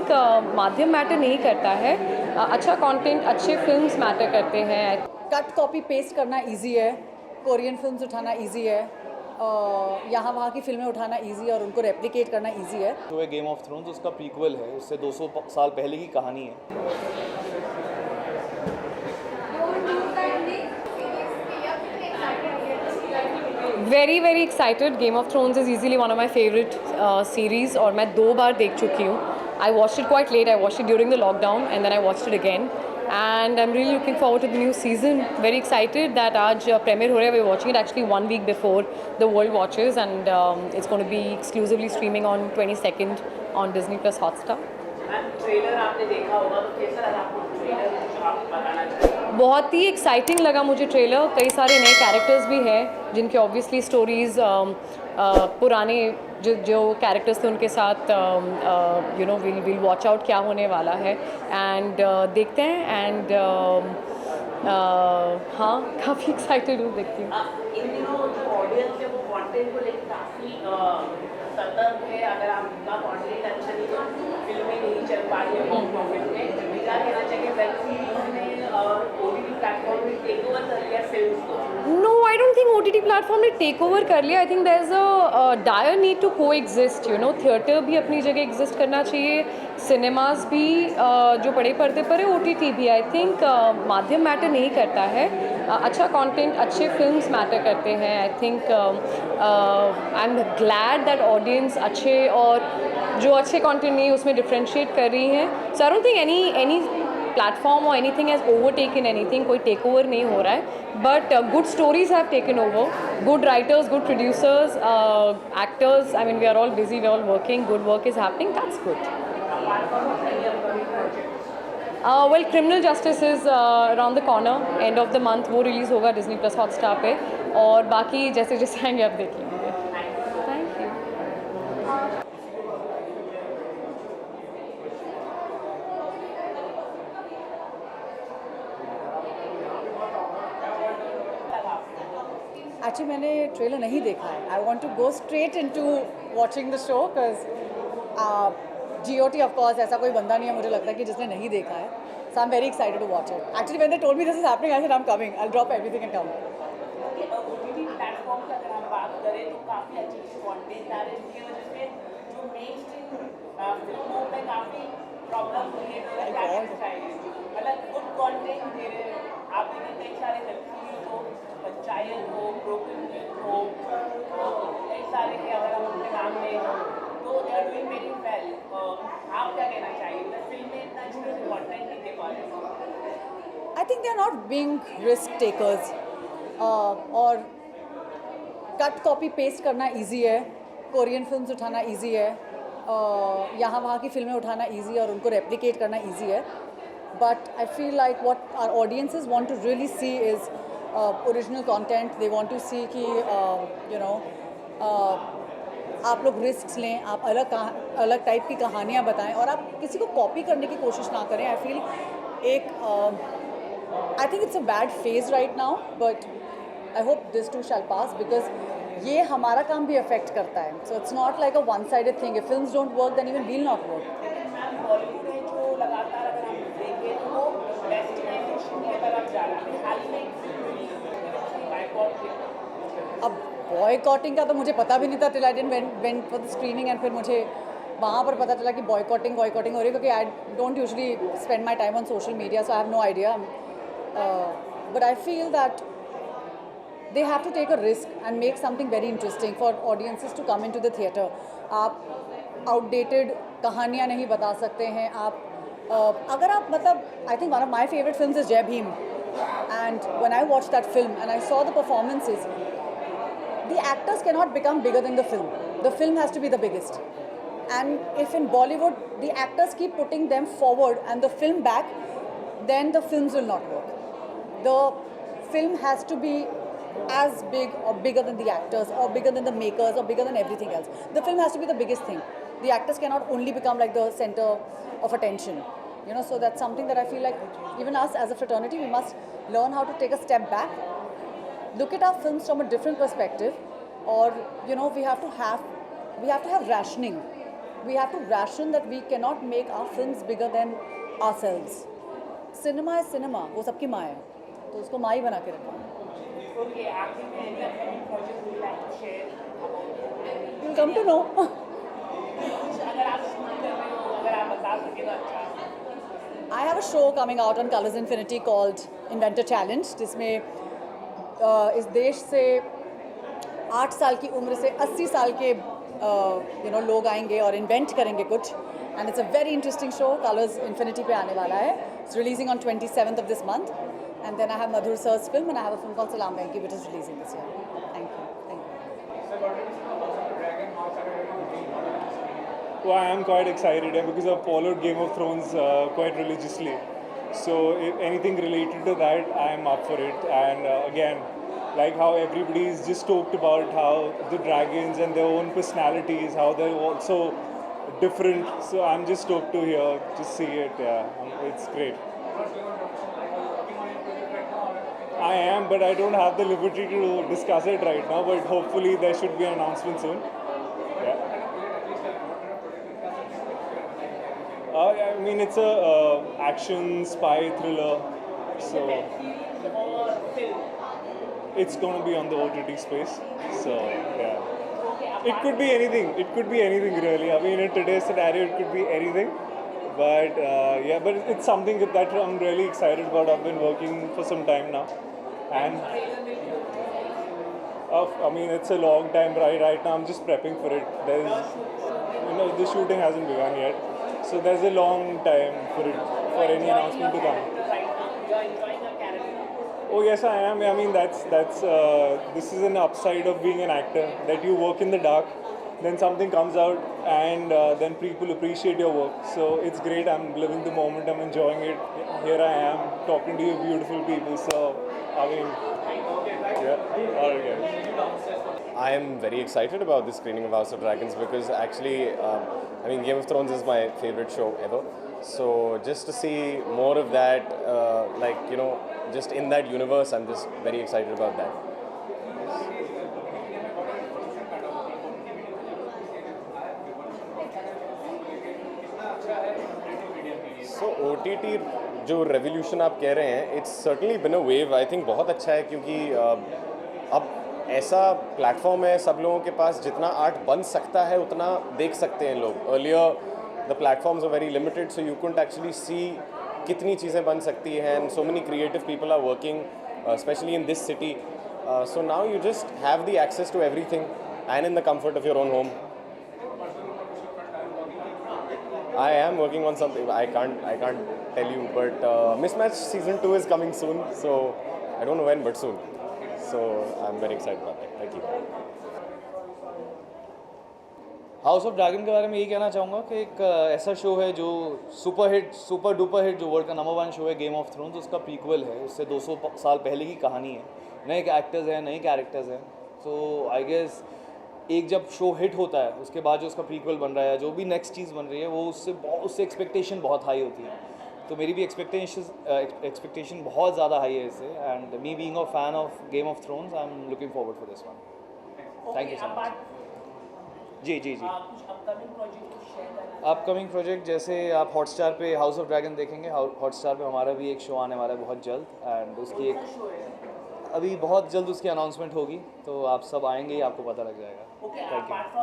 Think माध्यम matter नहीं करता है, अच्छा कंटेंट, अच्छे फिल्म्स मैटर करते हैं। कट कॉपी पेस्ट करना इजी है, कोरियन फिल्म्स उठाना इजी है, यहाँ वहाँ की फिल्में उठाना इजी है और उनको रेप्लिकेट करना इजी है। जो है गेम ऑफ थ्रोन्स, उसका प्रीक्वल है, उससे 200 साल पहले की कहानी है। Very very excited. Game of thrones is easily one of my favourite series और मैं 2 बार देख चुकी हूँ। I watched it quite late, I watched it during the lockdown and then I watched it again and I am really looking forward to the new season. Very excited that आज premiere हो रहा है। We watching it actually 1 week before the world watches and it's going to be exclusively streaming on 22nd on Disney+ Hotstar। Trailer आपने देखा होगा तो कैसा लगा आपको ट्रेलर, जो आप बताना चाहिए? बहुत ही एक्साइटिंग लगा मुझे ट्रेलर। कई सारे नए कैरेक्टर्स भी हैं जिनके ऑब्वियसली स्टोरीज़ पुराने जो कैरेक्टर्स थे उनके साथ you know will watch out क्या होने वाला है एंड देखते हैं एंड हाँ काफ़ी एक्साइटेड हूँ, देखती हूँ। इन दिनों जो ऑडियंस है वो कंटेंट को लेकर काफ़ी सतर्क है। अगर आपका कंटेंट अच्छा नहीं तो फिल्में नहीं चल पा रही है बॉक्स ऑफिस में, क्या कहना चाहिए? वेब सीरीज में और OTT प्लेटफॉर्म में टेक ओवर कर लिया फिल्म्स को? No, I don't think OTT platform ने टेक ओवर कर लिया। I think there is a dire need to coexist, you know. Theatre भी अपनी जगह एग्जिस्ट करना चाहिए, सिनेमाज भी जो बड़े पर्दे पर है, OTT भी। आई थिंक माध्यम मैटर नहीं करता है, अच्छा कंटेंट, अच्छे फिल्म्स मैटर करते हैं। I think I am glad that audience अच्छे और जो अच्छे कंटेंट नहीं उसमें डिफ्रेंशिएट कर रही हैं। So I don't think any platform or anything has overtaken anything, कोई टेक ओवर नहीं हो रहा है, but good stories have taken over, good writers, good producers, actors, I mean we are all busy, we are all working, good work is happening, that's good. Well, Criminal Justice is around the corner, end of the month वो release होगा Disney+ Hotstar पे, और बाकी जैसे जैसे आएंगे आप देख लेंगे। Thank you. एक्चुअली मैंने ट्रेलर नहीं देखा है। I want to go straight into watching the show because GOT of course ऐसा कोई बंदा नहीं है मुझे लगता है कि जिसने नहीं देखा है। So I am very excited to watch it. Actually when they told me this is happening I said I am coming, I will drop everything and come. OTT platform की अगर हम बात करें तो काफ़ी अच्छे कंटेंट आ रहे हैं, जिसकी वजह से जो मेन स्ट्रीम फिल्मों में काफ़ी प्रॉब्लम क्रिएट हो रहा है। क्या कहना चाहिए? मतलब गुड कंटेंट दे रहे हैं आप, देखिए कई सारे वेब सीरीज हो, पंचायत हो, ब्रोकन हो, कई सारे के अगर हम उनके नाम लें तो they are doing very well. आप क्या कहना चाहिए? फिल्में इतना अच्छे से कंटेंट नहीं दे पा रहे। I think they are not being risk takers, और कट कॉपी पेस्ट करना इजी है, कोरियन फिल्म्स उठाना इजी है, यहाँ वहाँ की फिल्में उठाना इजी है और उनको रेप्लिकेट करना इजी है। But I feel like what our audiences want to really see is original content. They want to see कि यू नो आप लोग रिस्क लें, आप अलग टाइप की कहानियाँ बताएं और आप किसी को कॉपी करने की कोशिश ना करें। I feel I think it's a bad phase right now, but I hope this too shall pass because ये हमारा काम भी अफेक्ट करता है। So it's not like a one sided thing. If films don't work then even we'll not work. Ma'am Bollywood है जो लगातार अगर हम देखें तो वो वेस्टर्नाइजेशन की तरफ जा रहा है। हाल ही में एक फिल्म रिलीज हुई थी बायकॉट की। अब बॉयकॉटिंग का तो मुझे पता भी नहीं था till I didn't went for the screening and फिर मुझे वहाँ पर पता चला कि बॉयकॉटिंग हो रही है, क्योंकि I don't usually spend my time on social media, so I have no idea. But I feel that they have to take a risk and make something very interesting for audiences to come into the theatre. आप outdated कहानियाँ नहीं बता सकते हैं। आप अगर आप मतलब I think one of my favorite films is Jai Bhim, and when I watched that film and I saw the performances, the actors cannot become bigger than the film. The film has to be the biggest. And if in Bollywood the actors keep putting them forward and the film back, then the films will not work. The film has to be as big or bigger than the actors or bigger than the makers or bigger than everything else. The film has to be the biggest thing. The actors cannot only become like the center of attention, you know. So that's something that I feel like even us as a fraternity, we must learn how to take a step back, look at our films from a different perspective, or you know, we have to have rationing. we have to ration that we cannot make our films bigger than ourselves. Cinema is cinema, वो सबकी माँ है, तो उसको माँ ही बना के रखना. Okay, आखिर में any upcoming project would you like to share about? You'll come to know. कुछ अगर आप shoot कर रहे हो, अगर आप बता सकें तो अच्छा. I have a show coming out on Colors Infinity called Inventor Challenge, जिसमें इस देश से 8 साल की उम्र से 80 साल के लोग आएंगे और इन्वेंट करेंगे कुछ. And it's a very interesting show. Colours infinity पे आने वाला है. It's releasing on 27th of this month. And then I have Madhur Sir's film, and I have a film called Salam Venki, which is releasing this year. Thank you. Thank you. Well, I am quite excited because I've followed Game of Thrones quite religiously. So if anything related to that, I am up for it. And again, like how everybody is just talked about how the dragons and their own personalities, how they're also different. So I'm just stoked to hear, just see it. Yeah, it's great. I am, but I don't have the liberty to discuss it right now. But hopefully there should be an announcement soon. Yeah. I mean, it's a action spy thriller, so it's going to be on the OTT space. So yeah, it could be anything. It could be anything really. I mean, in today's scenario, it could be anything. But yeah, but it's something that I'm really excited about. I've been working for some time now, and I mean, it's a long time. Right now, I'm just prepping for it. The shooting hasn't begun yet. So there's a long time for any announcement to come. Right now, you're enjoying your character. Oh yes, I am. I mean that's this is an upside of being an actor, that you work in the dark, then something comes out, and then people appreciate your work. So it's great. I'm living the moment. I'm enjoying it. Here I am talking to you beautiful people. So I mean, yeah, all right. I am very excited about this screening of House of Dragons because actually, I mean, Game of Thrones is my favorite show ever. So just to see more of that, just in that universe, I'm just very excited about that. So OTT जो revolution आप कह रहे हैं, it's certainly been a wave. I think बहुत अच्छा है क्योंकि अब ऐसा प्लेटफॉर्म है सब लोगों के पास, जितना आर्ट बन सकता है उतना देख सकते हैं लोग. Earlier the platforms are very limited, so you couldn't actually see कितनी चीज़ें बन सकती हैं. And so many creative people are working specially in this city. So now you just have the access to everything and in the comfort of your own home. I am working on something. I can't tell you, but Mismatch season 2 is coming soon. So I don't know when, but soon. So I'm very excited about that. Thank you. House of dragon के बारे में यही कहना चाहूँगा कि एक ऐसा show है जो सुपर डुपर हिट, जो वर्ल्ड का नंबर 1 शो है, गेम ऑफ थ्रोन्स, उसका प्रीक्वल है. उससे 200 साल पहले की कहानी है. नए एक्टर्स हैं, नए कैरेक्टर्स हैं. सो आई गेस एक जब शो हिट होता है उसके बाद जो उसका प्रीक्वल बन रहा है, जो भी नेक्स्ट चीज़ बन रही है, वो उससे एक्सपेक्टेशन बहुत हाई होती है. तो मेरी भी एक्सपेक्टेशन बहुत ज़्यादा हाई है इससे. And me being a fan of Game of Thrones, I am looking forward for this one. Thank you so much. जी. कुछ अपकमिंग प्रोजेक्ट कुछ शेयर करना. अपकमिंग प्रोजेक्ट जैसे आप हॉटस्टार पे हाउस ऑफ ड्रैगन देखेंगे. हॉटस्टार पे हमारा भी एक शो आने वाला है बहुत जल्द, एंड उसकी एक शो है. अभी बहुत जल्द उसकी अनाउंसमेंट होगी, तो आप सब आएंगे ही आपको पता लग जाएगा. Okay, thank you. apart from